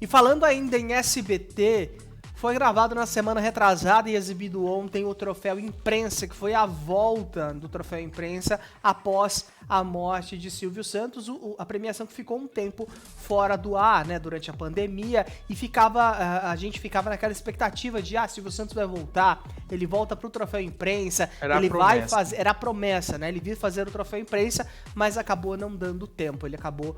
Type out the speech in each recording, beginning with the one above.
E falando ainda em SBT, foi gravado na semana retrasada e exibido ontem o Troféu Imprensa, que foi a volta do Troféu Imprensa após a morte de Silvio Santos, a premiação que ficou um tempo fora do ar, né, durante a pandemia, e a gente ficava naquela expectativa de, Silvio Santos vai voltar, ele volta pro Troféu Imprensa, vai fazer, era a promessa, né, ele vir fazer o Troféu Imprensa, mas acabou não dando tempo, ele acabou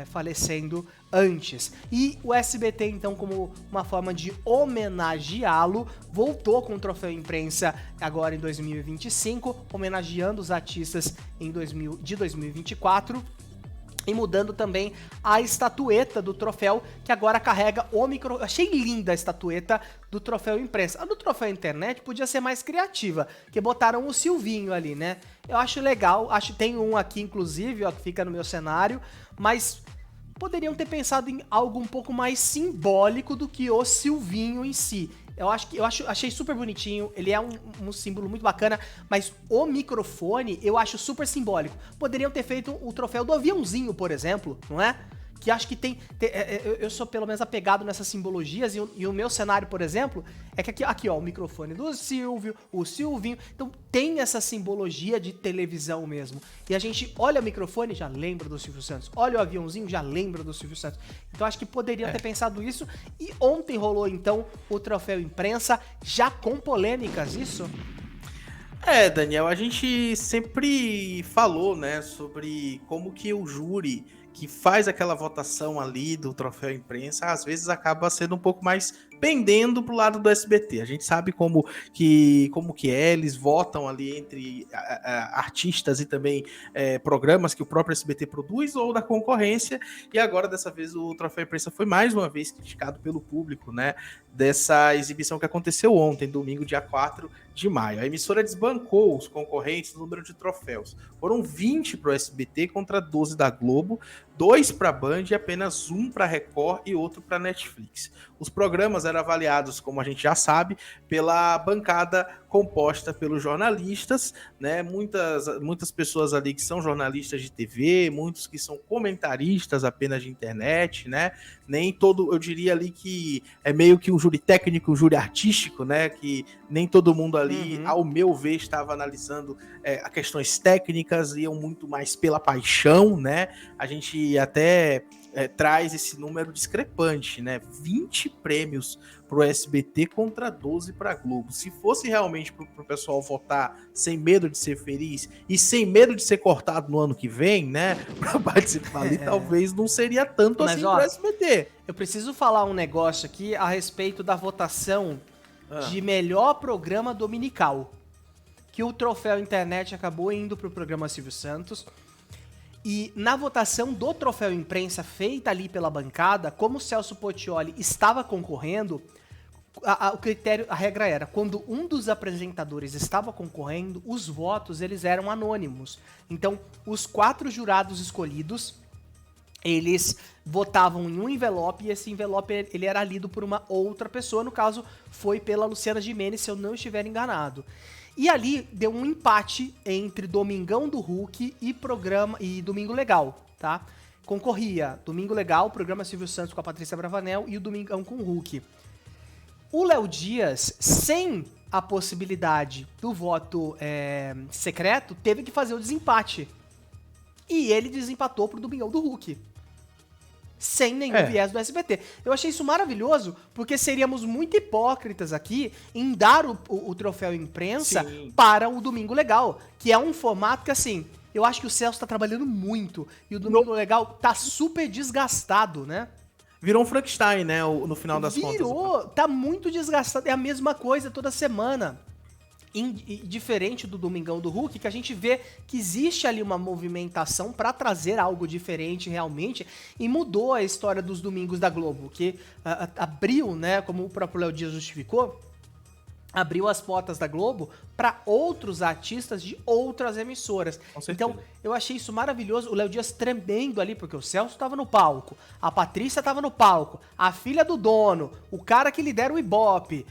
falecendo antes. E o SBT, então, como uma forma de homenageá-lo, voltou com o Troféu Imprensa agora em 2025, homenageando os artistas de 2024 e mudando também a estatueta do troféu, que agora carrega o micro... Achei linda a estatueta do Troféu Imprensa. A do Troféu Internet podia ser mais criativa, que botaram o Silvinho ali, né? Eu acho legal, tem um aqui, inclusive, ó, que fica no meu cenário, mas poderiam ter pensado em algo um pouco mais simbólico do que o Silvinho em si. Achei super bonitinho, ele é um símbolo muito bacana, mas o microfone eu acho super simbólico. Poderiam ter feito o troféu do aviãozinho, por exemplo, não é? Que acho que eu sou pelo menos apegado nessas simbologias, e o meu cenário, por exemplo, é que aqui ó, o microfone do Silvio, o Silvinho, então tem essa simbologia de televisão mesmo. E a gente olha o microfone e já lembra do Silvio Santos, olha o aviãozinho, já lembra do Silvio Santos. Então acho que poderiam ter pensado isso, e ontem rolou então o Troféu Imprensa, já com polêmicas, isso? Daniel, a gente sempre falou, né, sobre como que o júri que faz aquela votação ali do Troféu Imprensa, às vezes acaba sendo um pouco mais pendendo pro lado do SBT. A gente sabe como que eles votam ali entre artistas e também programas que o próprio SBT produz ou da concorrência, e agora dessa vez o Troféu Imprensa foi mais uma vez criticado pelo público, né, dessa exibição que aconteceu ontem, domingo, dia 4 de maio. A emissora desbancou os concorrentes no número de troféus. Foram 20 para o SBT contra 12 da Globo, 2 para a Band e apenas 1 para a Record e outro para a Netflix. Os programas eram avaliados, como a gente já sabe, pela bancada composta pelos jornalistas, né? Muitas pessoas ali que são jornalistas de TV, muitos que são comentaristas apenas de internet, né? Nem todo, eu diria ali que é meio que um júri técnico, um júri artístico, né? Que nem todo mundo ali, ao meu ver, estava analisando questões técnicas, iam muito mais pela paixão, né? A gente até traz esse número discrepante, né? 20 prêmios pro SBT contra 12 para Globo. Se fosse realmente pro pessoal votar sem medo de ser feliz e sem medo de ser cortado no ano que vem, né? Pra participar ali, talvez não seria tanto assim pro SBT. Eu preciso falar um negócio aqui a respeito da votação de melhor programa dominical. Que o Troféu Internet acabou indo pro programa Silvio Santos. E na votação do Troféu Imprensa feita ali pela bancada, como o Celso Portiolli estava concorrendo, a regra era, quando um dos apresentadores estava concorrendo, os votos eles eram anônimos. Então, os 4 jurados escolhidos, eles votavam em um envelope, e esse envelope ele era lido por uma outra pessoa, no caso foi pela Luciana Gimenez, se eu não estiver enganado. E ali deu um empate entre Domingão do Hulk e Domingo Legal, tá? Concorria Domingo Legal, programa Silvio Santos com a Patrícia Bravanel e o Domingão com o Hulk. O Léo Dias, sem a possibilidade do voto secreto, teve que fazer o desempate. E ele desempatou pro Domingão do Hulk. Sem nenhum viés do SBT. Eu achei isso maravilhoso, porque seríamos muito hipócritas aqui em dar o Troféu Imprensa para o Domingo Legal, que é um formato que, assim, eu acho que o Celso tá trabalhando muito, e o Domingo Legal tá super desgastado, né? Virou um Frankenstein, né, no final das contas. Tá muito desgastado, é a mesma coisa toda semana. Diferente do Domingão do Hulk, que a gente vê que existe ali uma movimentação para trazer algo diferente realmente, e mudou a história dos domingos da Globo, que abriu, né, como o próprio Léo Dias justificou, abriu as portas da Globo para outros artistas de outras emissoras. Então, eu achei isso maravilhoso, o Léo Dias tremendo ali, porque o Celso tava no palco, a Patrícia tava no palco, a filha do dono, o cara que lidera o Ibope,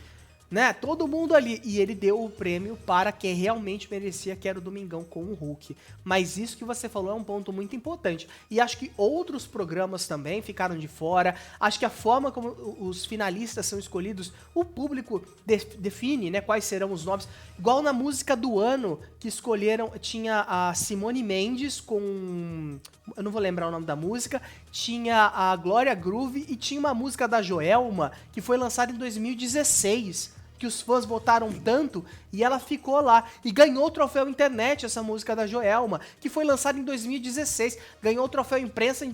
né? Todo mundo ali. E ele deu o prêmio para quem realmente merecia, que era o Domingão com o Hulk. Mas isso que você falou é um ponto muito importante. E acho que outros programas também ficaram de fora. Acho que a forma como os finalistas são escolhidos, o público define, né, quais serão os nomes. Igual na música do ano, que escolheram, tinha a Simone Mendes com... Eu não vou lembrar o nome da música. Tinha a Glória Groove e tinha uma música da Joelma, que foi lançada em 2016. Que os fãs votaram tanto e ela ficou lá. E ganhou o troféu internet, essa música da Joelma, que foi lançada em 2016. Ganhou o troféu imprensa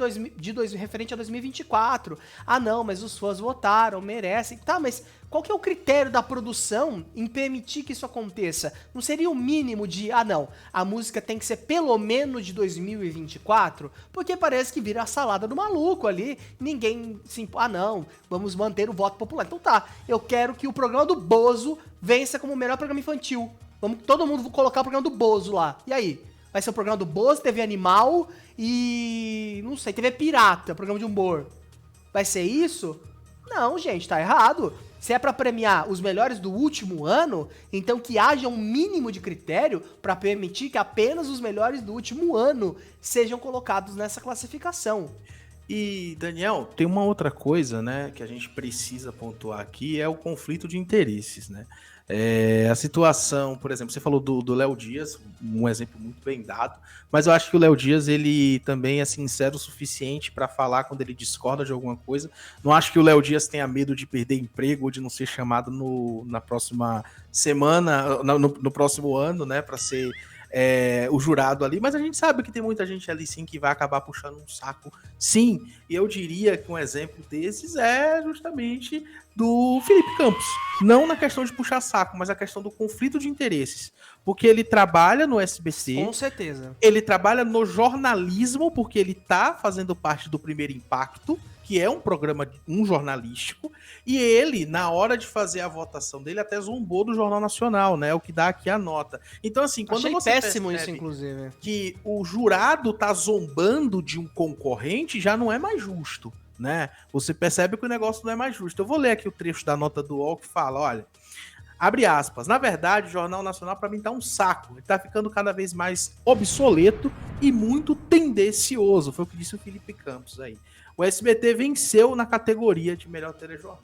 referente a 2024. Ah não, mas os fãs votaram, merecem. Tá, mas qual que é o critério da produção em permitir que isso aconteça? Não seria o mínimo de, não, a música tem que ser pelo menos de 2024? Porque parece que vira a salada do maluco ali. Ninguém se não, vamos manter o voto popular. Então tá, eu quero que o programa do Bozo vença como o melhor programa infantil. Vamos todo mundo colocar o programa do Bozo lá. E aí? Vai ser o programa do Bozo, TV Animal e... não sei, TV Pirata, programa de humor. Vai ser isso? Não, gente, tá errado. Se é pra premiar os melhores do último ano, então que haja um mínimo de critério pra permitir que apenas os melhores do último ano sejam colocados nessa classificação. E, Daniel, tem uma outra coisa, né, que a gente precisa pontuar aqui, é o conflito de interesses, né? A situação, por exemplo, você falou do Léo Dias, um exemplo muito bem dado, mas eu acho que o Léo Dias, ele também é sincero o suficiente para falar quando ele discorda de alguma coisa. Não acho que o Léo Dias tenha medo de perder emprego ou de não ser chamado na próxima semana, no próximo ano, né, para ser o jurado ali, mas a gente sabe que tem muita gente ali sim que vai acabar puxando um saco, sim, e eu diria que um exemplo desses é justamente do Felipe Campos, não na questão de puxar saco, mas a questão do conflito de interesses, porque ele trabalha no SBT, com certeza, ele trabalha no jornalismo, porque ele tá fazendo parte do Primeiro Impacto, que é um programa, jornalístico, e ele, na hora de fazer a votação dele, até zombou do Jornal Nacional, né? O que dá aqui a nota. Então, assim, quando achei você péssimo isso, inclusive, que o jurado tá zombando de um concorrente, já não é mais justo, né? Você percebe que o negócio não é mais justo. Eu vou ler aqui o trecho da nota do UOL que fala, olha, abre aspas, na verdade, o Jornal Nacional para mim tá um saco, ele tá ficando cada vez mais obsoleto e muito tendencioso, foi o que disse o Felipe Campos aí. O SBT venceu na categoria de melhor telejornal.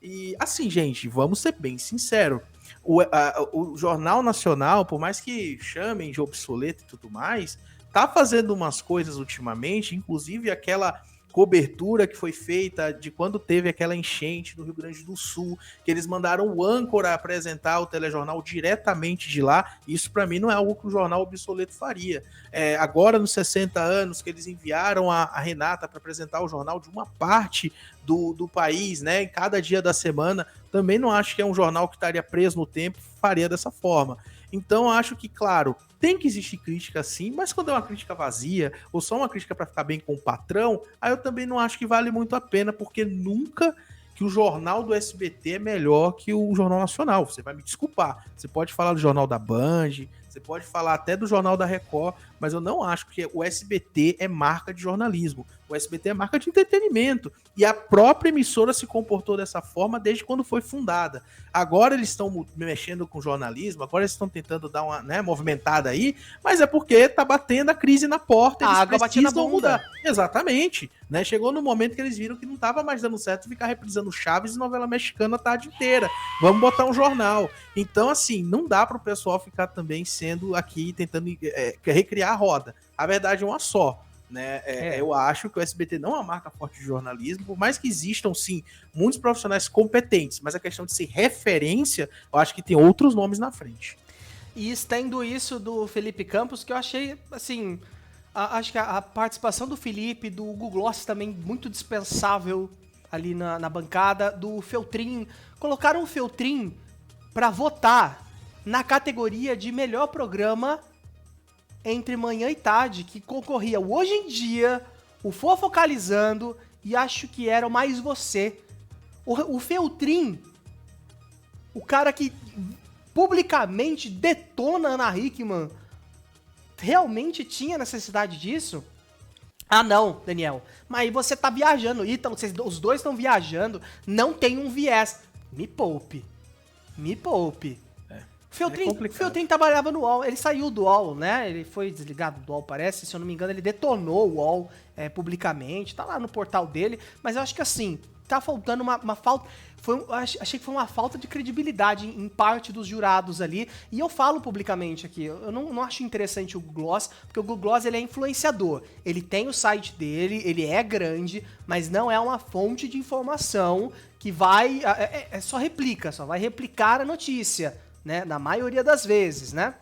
E assim, gente, vamos ser bem sinceros. O Jornal Nacional, por mais que chamem de obsoleto e tudo mais, tá fazendo umas coisas ultimamente, inclusive aquela cobertura que foi feita de quando teve aquela enchente no Rio Grande do Sul, que eles mandaram o âncora apresentar o telejornal diretamente de lá. Isso para mim não é algo que o jornal obsoleto faria. Agora nos 60 anos que eles enviaram a Renata para apresentar o jornal de uma parte do país, né, em cada dia da semana, também não acho que é um jornal que estaria preso no tempo, faria dessa forma. Então acho que, claro, tem que existir crítica sim, mas quando é uma crítica vazia, ou só uma crítica para ficar bem com o patrão, aí eu também não acho que vale muito a pena, porque nunca que o jornal do SBT é melhor que o Jornal Nacional. Você vai me desculpar. Você pode falar do jornal da Band, você pode falar até do jornal da Record, mas eu não acho que o SBT é marca de jornalismo. O SBT é marca de entretenimento. E a própria emissora se comportou dessa forma desde quando foi fundada. Agora eles estão mexendo com jornalismo, agora eles estão tentando dar uma, né, movimentada aí, mas é porque tá batendo a crise na porta. A água batendo na bunda. Mudar. Exatamente. Né? Chegou no momento que eles viram que não tava mais dando certo ficar reprisando Chaves e novela mexicana a tarde inteira. Vamos botar um jornal. Então, assim, não dá pro pessoal ficar também sendo aqui tentando recriar a roda. A verdade é uma só. Né? Eu acho que o SBT não é uma marca forte de jornalismo, por mais que existam, sim, muitos profissionais competentes, mas a questão de ser referência, eu acho que tem outros nomes na frente. E estendo isso do Felipe Campos, que eu achei, assim, acho que a participação do Felipe, do Hugo Gloss também muito dispensável ali na bancada, do Feltrin, colocaram o Feltrin para votar na categoria de melhor programa entre manhã e tarde, que concorria o Hoje em Dia, o Fofocalizando e acho que era o Mais Você. O Feltrin, o cara que publicamente detona Ana Hickman, realmente tinha necessidade disso? Ah não, Daniel, mas aí você tá viajando, Ítalo, os dois estão viajando, não tem um viés. Me poupe. Me poupe. complicado. Feltrin trabalhava no UOL, ele saiu do UOL, né? Ele foi desligado do UOL, parece, se eu não me engano, ele detonou o UOL publicamente, tá lá no portal dele, mas eu acho que assim, tá faltando uma falta. Achei que foi uma falta de credibilidade em parte dos jurados ali, e eu falo publicamente aqui, eu não acho interessante o Google Gloss, porque o Google Gloss ele é influenciador, ele tem o site dele, ele é grande, mas não é uma fonte de informação que vai, só vai replicar a notícia, né, na maioria das vezes, né?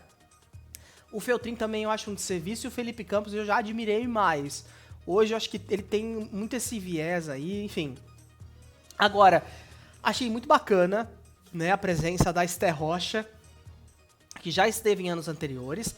O Feltrin também eu acho um desserviço e o Felipe Campos eu já admirei mais. Hoje eu acho que ele tem muito esse viés aí, enfim. Agora, achei muito bacana, né, a presença da Esther Rocha, que já esteve em anos anteriores.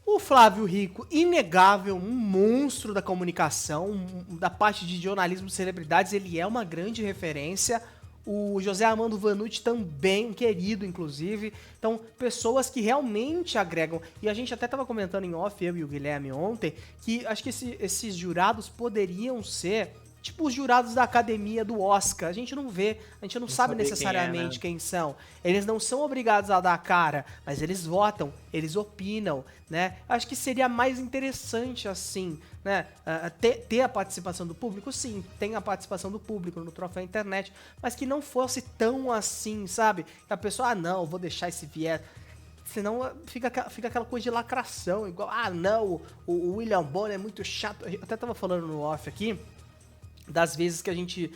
O Flávio Rico, inegável, um monstro da comunicação, da parte de jornalismo de celebridades, ele é uma grande referência. O José Armando Vanucci também, um querido, inclusive. Então, pessoas que realmente agregam. E a gente até estava comentando em off, eu e o Guilherme ontem, que acho que esses jurados poderiam ser tipo os jurados da academia do Oscar. A gente não vê, a gente não sabe necessariamente quem são. Eles não são obrigados a dar a cara, mas eles votam, eles opinam, né? Acho que seria mais interessante assim, né? Ter a participação do público, sim, tem a participação do público no Troféu Internet, mas que não fosse tão assim, sabe? Que a pessoa, não, vou deixar esse viés. Senão fica aquela coisa de lacração, igual, não, o William Bonner é muito chato. Eu até tava falando no off aqui, das vezes que a gente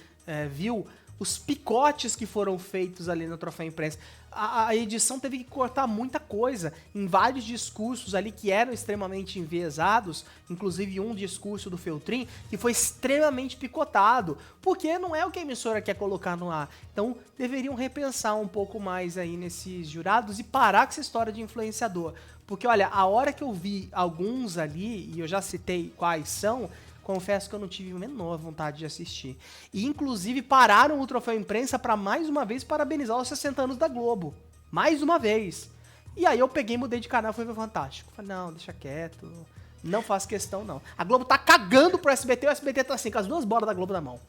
viu os picotes que foram feitos ali no Troféu Imprensa. A edição teve que cortar muita coisa em vários discursos ali que eram extremamente enviesados, inclusive um discurso do Feltrin que foi extremamente picotado, porque não é o que a emissora quer colocar no ar. Então deveriam repensar um pouco mais aí nesses jurados e parar com essa história de influenciador. Porque olha, a hora que eu vi alguns ali, e eu já citei quais são, confesso que eu não tive a menor vontade de assistir. E, inclusive, pararam o Troféu Imprensa para, mais uma vez, parabenizar os 60 anos da Globo. Mais uma vez. E aí eu peguei, mudei de canal e fui ver Fantástico. Falei, não, deixa quieto. Não faço questão, não. A Globo tá cagando pro SBT e o SBT tá assim, com as duas bolas da Globo na mão.